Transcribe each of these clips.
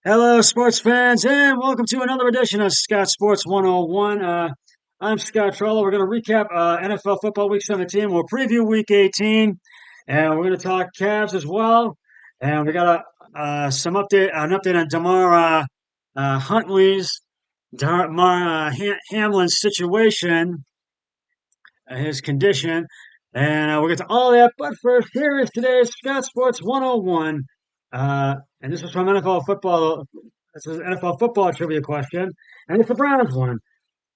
Hello, sports fans, and welcome to another edition of Scott Sports 101. I'm Scott Trollo. We're going to recap NFL football week 17. We'll preview week 18, and we're going to talk Cavs as well. And we got an update on Hamlin's situation, his condition, and we'll get to all that. But first, here is today's Scott Sports 101, and this is from NFL football. This is an NFL football trivia question, and it's the Browns one.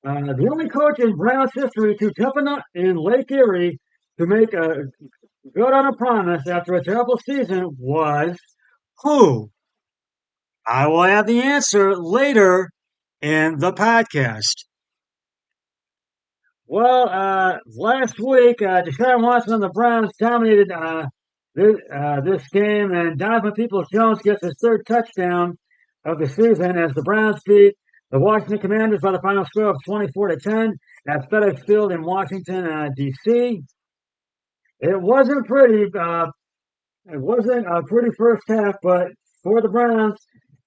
The only coach in Browns history to jump in Lake Erie to make a good on a promise after a terrible season was who? I will have the answer later in the podcast. Well, last week, Deshaun Watson and the Browns dominated this game, and Donovan Peoples-Jones gets his third touchdown of the season as the Browns beat the Washington Commanders by the final score of 24-10 at FedEx Field in Washington, D.C. It wasn't pretty. It wasn't a pretty first half, but for the Browns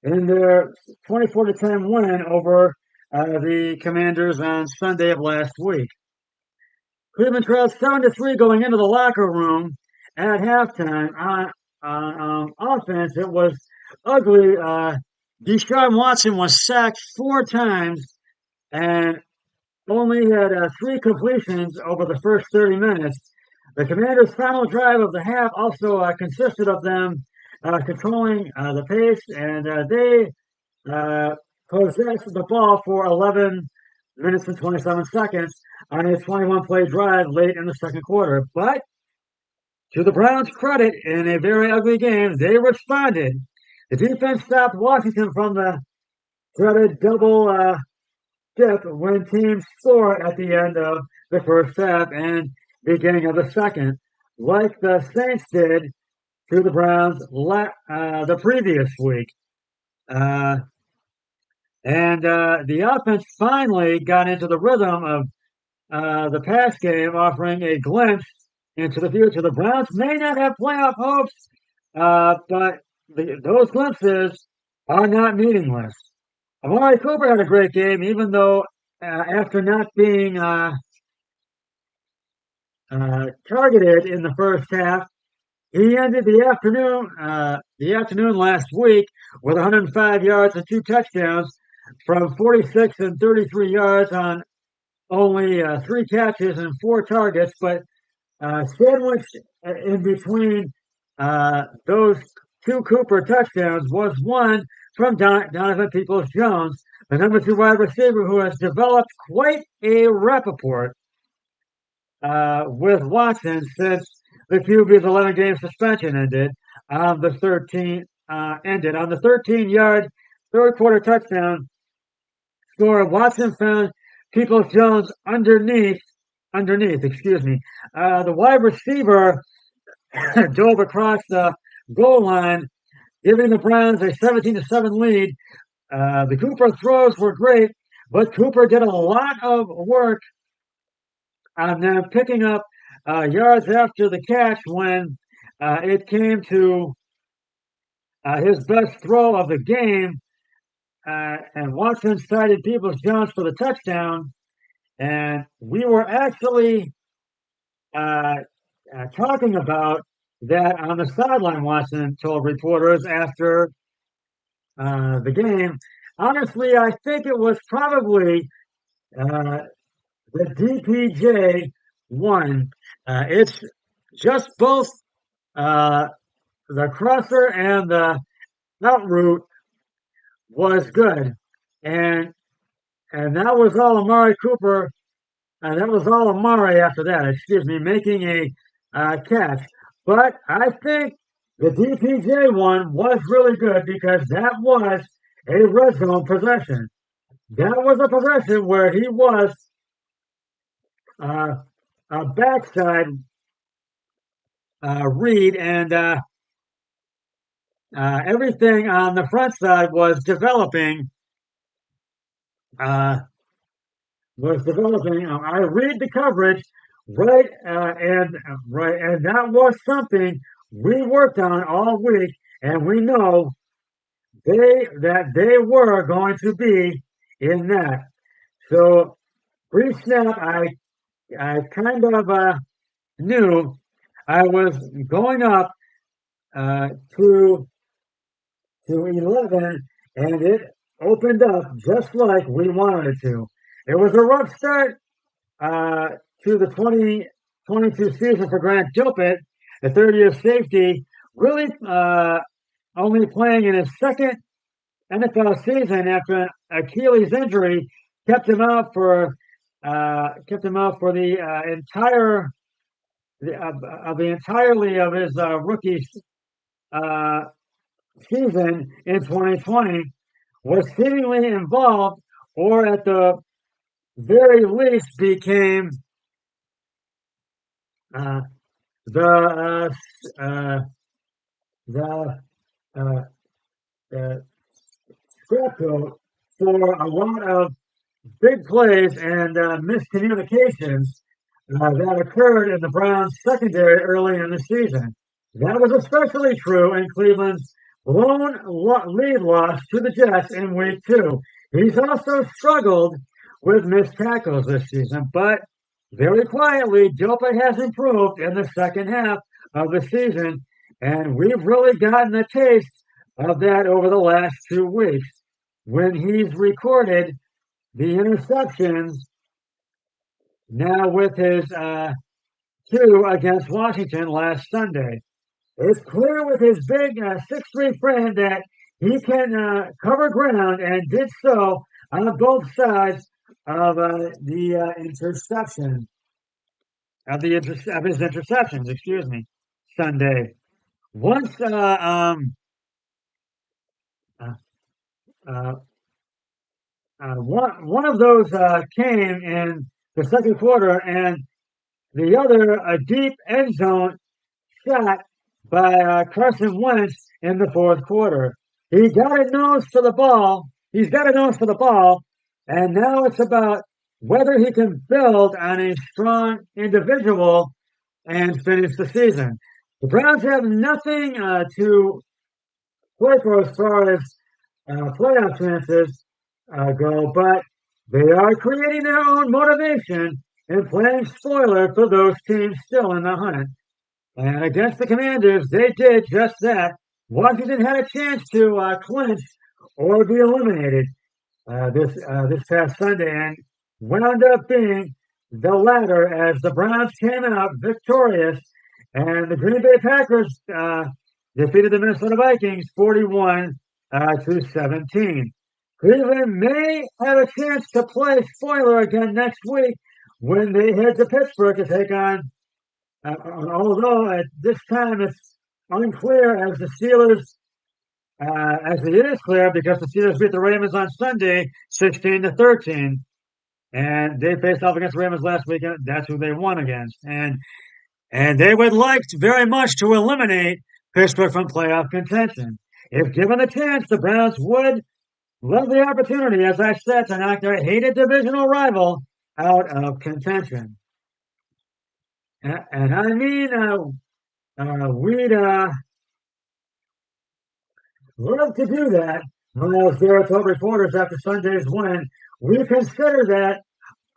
in their 24-10 win over the Commanders on Sunday of last week. Cleveland trailed 7-3 going into the locker room at halftime. On offense, it was ugly. Deshaun Watson was sacked 4 times and only had 3 completions over the first 30 minutes. The Commanders' final drive of the half also consisted of them controlling the pace, and they possessed the ball for 11 minutes and 27 seconds on a 21-play drive late in the second quarter. But to the Browns' credit, in a very ugly game, they responded. The defense stopped Washington from the dreaded double dip when teams score at the end of the first half and beginning of the second, like the Saints did to the Browns the previous week. And the offense finally got into the rhythm of the pass game, offering a glimpse into the future. The Browns may not have playoff hopes, but those glimpses are not meaningless. Amari Cooper had a great game, even though after not being targeted in the first half, he ended the afternoon last week with 105 yards and 2 touchdowns from 46 and 33 yards on only 3 catches and 4 targets, but sandwiched in between those 2 Cooper touchdowns was one from Donovan Peoples-Jones, the number 2 wide receiver who has developed quite a rapport with Watson since the QB's 11-game suspension ended on the 13-yard third quarter touchdown score. Watson found Peoples-Jones underneath. The wide receiver dove across the goal line, giving the Browns a 17-7 lead. The Cooper throws were great, but Cooper did a lot of work on them picking up yards after the catch when it came to his best throw of the game. And Watson cited Peoples-Jones for the touchdown. And we were actually talking about that on the sideline, Watson told reporters after the game. Honestly, I think it was probably the DPJ one. It's just both the crosser and the out route was good. And that was all Amari Cooper. That was all Amari after that, making a catch. But I think the DPJ one was really good because that was a red zone possession. That was a possession where he was a backside read, and everything on the front side was developing. I read the coverage right, and that was something we worked on all week, and we know they were going to be in that. So pre-snap, I kind of knew I was going up uh, to to 11, and it opened up just like we wanted it to. It was a rough start uh, to the 2022 season for Grant Gilpert, the third-year safety, really only playing in his second NFL season after an Achilles injury kept him out for the entire of the entirely of his rookie uh, season in 2020, was seemingly involved, or at the very least became uh, the the uh, uh, scapegoat for a lot of big plays and miscommunications that occurred in the Browns secondary early in the season. That was especially true in Cleveland's lead loss to the Jets in week 2. He's also struggled with missed tackles this season, but very quietly, Gilpert has improved in the second half of the season, and we've really gotten a taste of that over the last 2 weeks when he's recorded the interceptions now with his 2 against Washington last Sunday. It's clear with his big 6'3" frame that he can cover ground and did so on both sides of the interception of his interceptions. Excuse me, Sunday. Once uh, uh, one of those came in the second quarter, and the other a deep end zone shot by Carson Wentz in the fourth quarter. He got a nose for the ball. He's got a nose for the ball, and now it's about whether he can build on a strong individual and finish the season. The Browns have nothing to play for as far as playoff chances go, but they are creating their own motivation and playing spoiler for those teams still in the hunt. And against the Commanders, they did just that. Washington had a chance to clinch or be eliminated this past Sunday, and wound up being the latter as the Browns came out victorious, and the Green Bay Packers defeated the Minnesota Vikings 41 to 17. Cleveland may have a chance to play spoiler again next week when they head to Pittsburgh to take on. Although at this time it's unclear as the Steelers, as it is clear because the Steelers beat the Ravens on Sunday 16 to 13, and they faced off against the Ravens last weekend. That's who they won against, and they would like very much to eliminate Pittsburgh from playoff contention. If given the chance, the Browns would love the opportunity, as I said, to knock their hated divisional rival out of contention. And I mean, we'd love to do that. Miles Garrett told reporters after Sunday's win, we consider that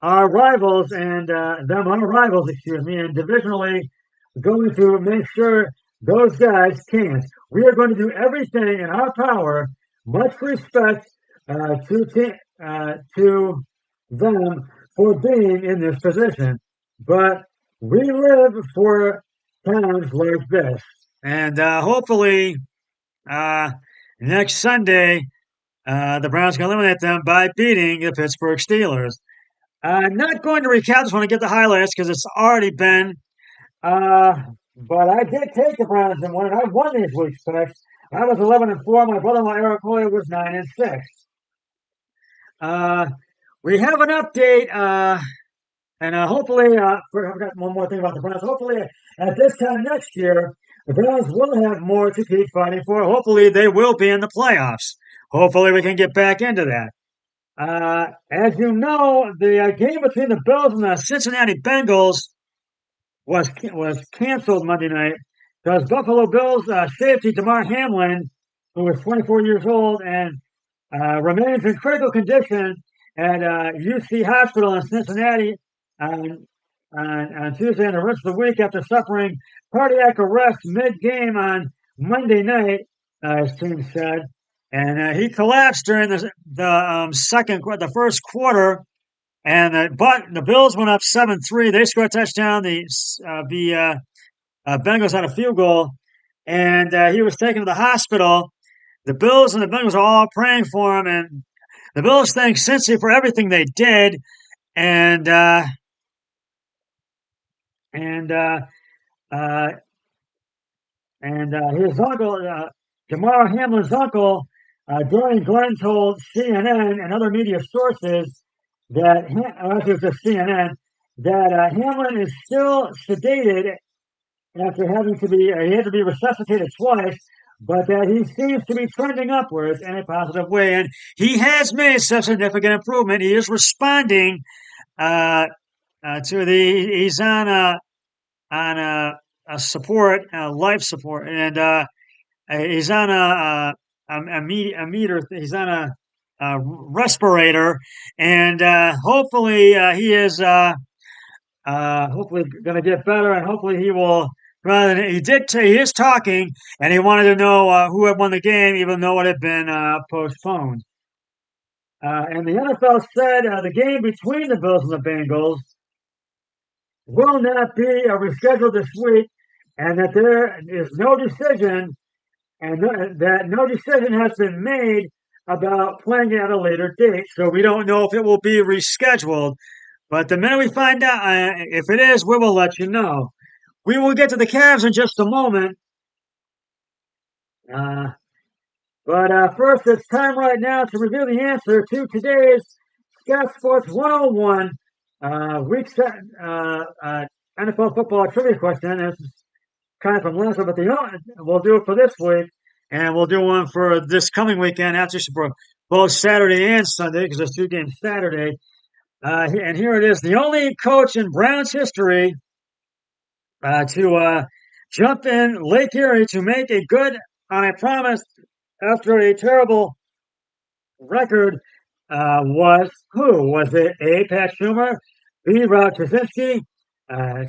our rivals and them our rivals, excuse me, and divisionally going to make sure those guys can't. We are going to do everything in our power. Much respect to them for being in this position, but we live for times like this, and hopefully next Sunday the Browns can eliminate them by beating the Pittsburgh Steelers. I'm not going to recap this one and get the highlights because it's already been. But I did take the Browns and won, and I won these week's picks. I was 11-4. My brother-in-law Eric Hoyer was 9-6. We have an update, and hopefully, I've got one more thing about the Browns. Hopefully, at this time next year, the Browns will have more to keep fighting for. Hopefully, they will be in the playoffs. Hopefully, we can get back into that. As you know, the game between the Bills and the Cincinnati Bengals was canceled Monday night because Buffalo Bills safety Damar Hamlin who is 24 years old and remains in critical condition at UC Hospital in Cincinnati on, on Tuesday and the rest of the week after suffering cardiac arrest mid-game on Monday night, his team said. And he collapsed during the first quarter. And but the Bills went up 7-3. They scored a touchdown. The Bengals had a field goal, and he was taken to the hospital. The Bills and the Bengals are all praying for him, and the Bills thank Cincy for everything they did, and and uh, uh, his uncle, Damar Hamlin's uncle, Dorian Glenn told CNN and other media sources that this is CNN that Hamlin is still sedated after having to be he had to be resuscitated twice, but that he seems to be trending upwards in a positive way, and he has made some significant improvement. He is responding to the he's on a support, life support, and he's on a meter. He's on a respirator, and hopefully he is hopefully going to get better, and hopefully he will. Rather than he is talking, and he wanted to know who had won the game, even though it had been postponed. And the NFL said the game between the Bills and the Bengals will not be rescheduled this week, and that there is no decision, and that no decision has been made about playing at a later date. So we don't know if it will be rescheduled. But the minute we find out if it is, we will let you know. We will get to the Cavs in just a moment. But first, it's time right now to reveal the answer to today's Scout Sports 101 week NFL football trivia question. This is kind of from last week, but we'll do it for this week, and we'll do one for this coming weekend after both Saturday and Sunday because there's 2 games Saturday. And here it is: the only coach in Browns history to jump in Lake Erie to make a good on a promise after a terrible record was who? Was it A. Pat Schumer, B. Rod Kaczynski,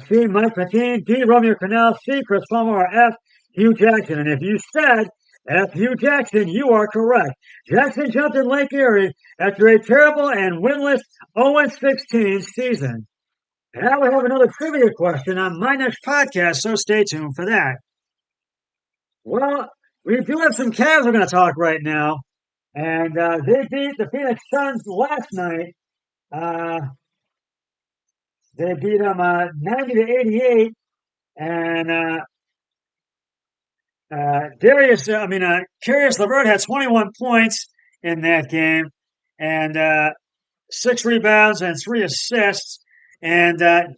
C. Mike McKean, D. Romeo Crennel, C. Chris Fulmer, or F. Hugh Jackson? And if you said F. Hugh Jackson, you are correct. Jackson jumped in Lake Erie after a terrible and winless 0-16 season. And I will have another trivia question on my next podcast, so stay tuned for that. Well, we do have some Cavs we're going to talk right now, and they beat the Phoenix Suns last night. They beat them 90-88, and Caris LeVert had 21 points in that game, and 6 rebounds and 3 assists. And Donovan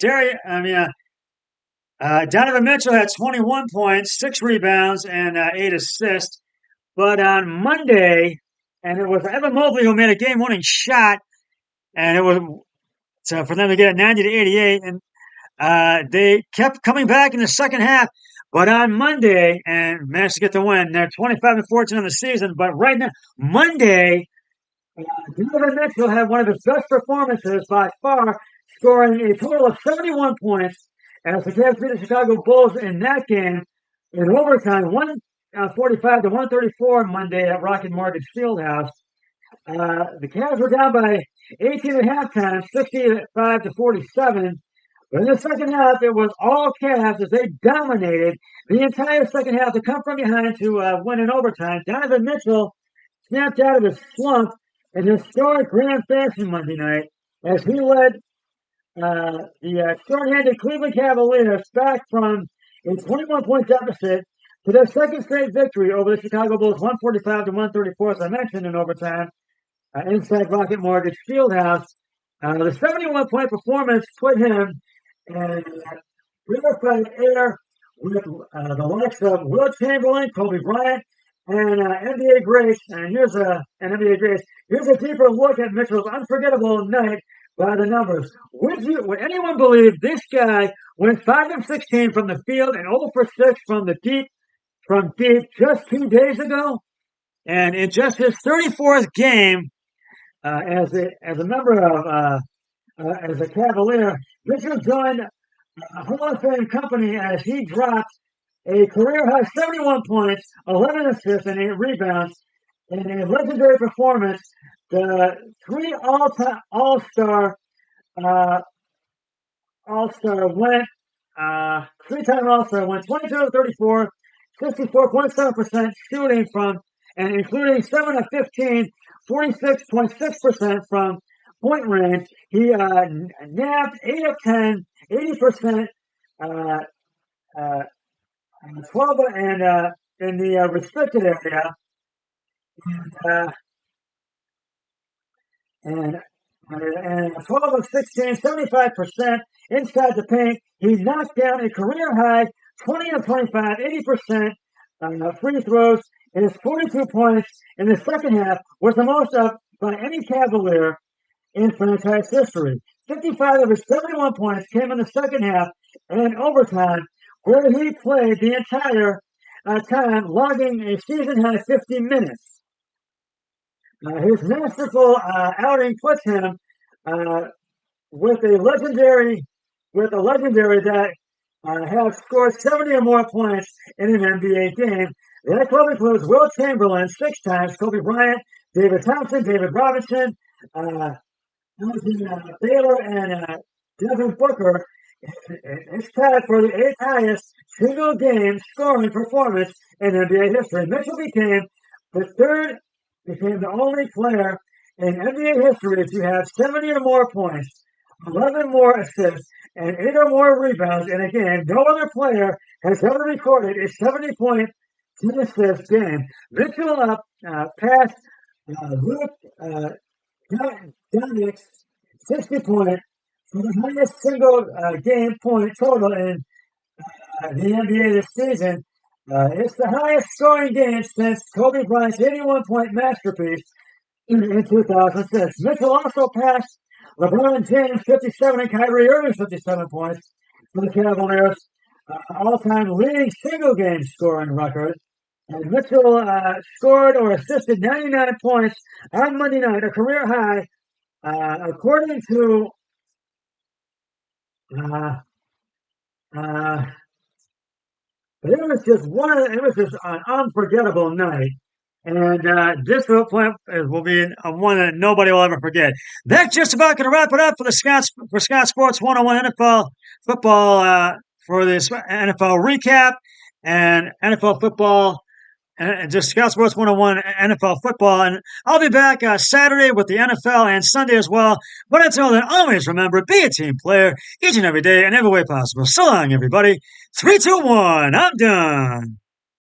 Mitchell had 21 points, 6 rebounds, and 8 assists. But on Monday, and it was Evan Mobley who made a game-winning shot, and it was for them to get it 90-88, and they kept coming back in the second half. But on Monday, and managed to get the win. They're 25-14 in the season. But right now, Monday, Donovan Mitchell had one of his best performances by far, scoring a total of 71 points as the Cavs beat the Chicago Bulls in that game in overtime, 145-134 Monday at Rocket Mortgage Fieldhouse. The Cavs were down by 18 at halftime, 65-47. But in the second half, it was all Cavs as they dominated the entire second half to come from behind to win in overtime. Donovan Mitchell snapped out of his slump in historic grand fashion Monday night as he led the short-handed Cleveland Cavaliers back from a 21-point deficit to their second straight victory over the Chicago Bulls, 145-134, as I mentioned, in overtime inside Rocket Mortgage Fieldhouse. The 71-point performance put him in rarefied air with the likes of Will Chamberlain, Kobe Bryant, and NBA greats. And here's an NBA greats. Here's a deeper look at Mitchell's unforgettable night by the numbers. Would anyone believe this guy went 5 of 16 from the field and 0 for 6 from deep just 2 days ago? And in just his 34th game as a member of as a Cavalier, Mitchell joined Hall of Fame company as he dropped a career high 71 points, 11 assists, and 8 rebounds in a legendary performance. The three all-time uh, All-Star went three-time All-Star went 22 of 34, 64.7% shooting from, and including 7 of 15, 46.6% from point range. He nabbed 8 of 10, 80%, uh, uh, 12 in the restricted area, uh, and and 12 of 16, 75% inside the paint. He knocked down a career high 20 of 25, 80% free throws. And his 42 points in the second half was the most up by any Cavalier in franchise history. 55 of his 71 points came in the second half and overtime, where he played the entire time, logging a season high 50 minutes. His masterful outing puts him uh, with a legendary that has scored 70 or more points in an NBA game. That club includes Wilt Chamberlain 6 times, Kobe Bryant, David Thompson, David Robinson, Baylor, and Devin Booker. It's tied for the 8th highest single game scoring performance in NBA history. Mitchell became the only player in NBA history to have 70 or more points, 11 more assists, and 8 or more rebounds in a game. No other player has ever recorded a 70-point 10-assist game. Mitchell passed Luke Donic's 60-point for the highest single game point total in the NBA this season. It's the highest scoring game since Kobe Bryant's 81-point masterpiece in 2006. Mitchell also passed LeBron James 57 and Kyrie Irving 57 points for the Cavaliers' all-time leading single-game scoring record. And Mitchell scored or assisted 99 points on Monday night, a career high, according to it was just an unforgettable night. And this will be one that nobody will ever forget. That's just about going to wrap it up for Scott Sports 101 NFL football for this NFL recap and NFL football and just Scout Sports 101 NFL football. And I'll be back Saturday with the NFL and Sunday as well. But until then, always remember, be a team player each and every day in every way possible. So long, everybody. 3, 2, 1. I'm done.